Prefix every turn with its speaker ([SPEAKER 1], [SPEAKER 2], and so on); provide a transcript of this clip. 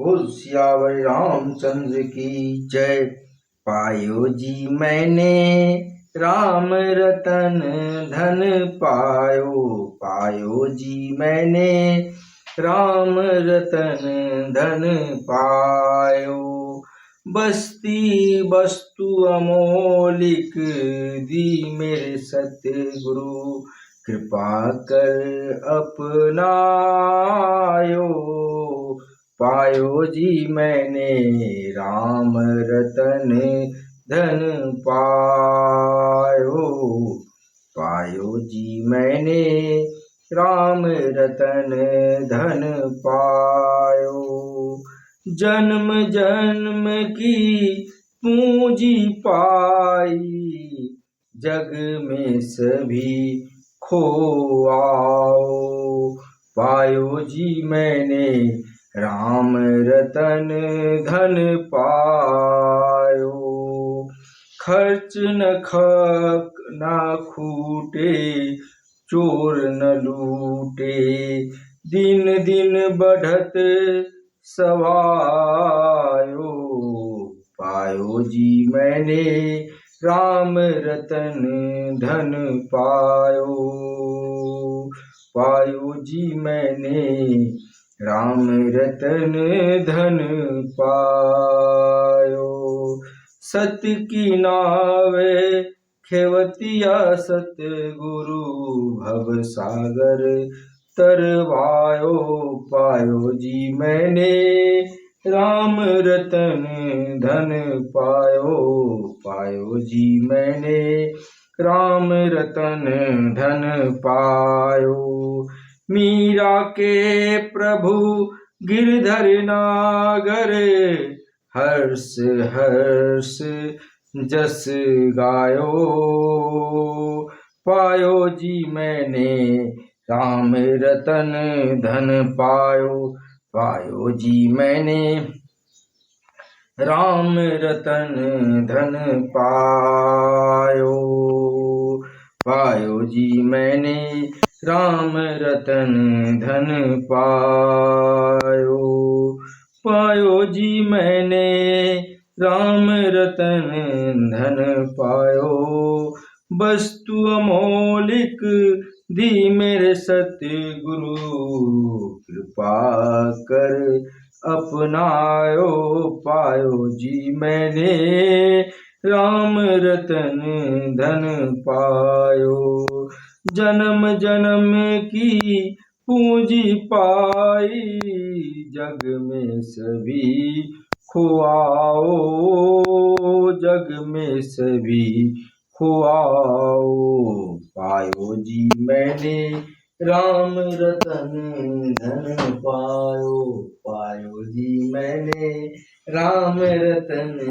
[SPEAKER 1] बोल सियावर रामचंद्र की जय। पायो जी मैंने राम रतन धन पायो, पायो जी मैंने राम रतन धन पायो। बस्ती वस्तु अमोलिक दी मेरे सतगुरु, कृपा कर अपनायो। पायो जी मैंने राम रतन धन पायो, पायो जी मैंने राम रतन धन पायो। जन्म जन्म की पूंजी पाई, जग में सभी खो आओ। पायो जी मैंने राम रतन धन पायो। खर्च न खूटे, चोर न लूटे, दिन दिन बढ़त सवायो। पायो जी मैंने राम रतन धन पायो, पायो जी मैंने राम रतन धन पायो। सत्य की नावे खेवतिया सतगुरु, भव सागर तरवायो। पायो जी मैंने राम रतन धन पायो, पायो जी मैंने राम रतन धन पायो। मीरा के प्रभु गिरधर नागर, हर्ष हर्ष जस गायो। पायो जी मैंने राम रतन धन पायो, पायो जी मैंने राम रतन धन पायो। पायो जी मैंने राम रतन धन पायो, पायो जी मैंने राम रतन धन पायो। वस्तु अमोलिक दी मेरे सतगुरु, कृपा कर अपनायो। पायो जी मैंने राम रतन धन पायो। जन्म जन्म की पूंजी पाई, जग में सभी खुआओ, जग में सभी खुआओ। पायो जी मैंने राम रतन धन पायो, पायो जी मैंने राम रतन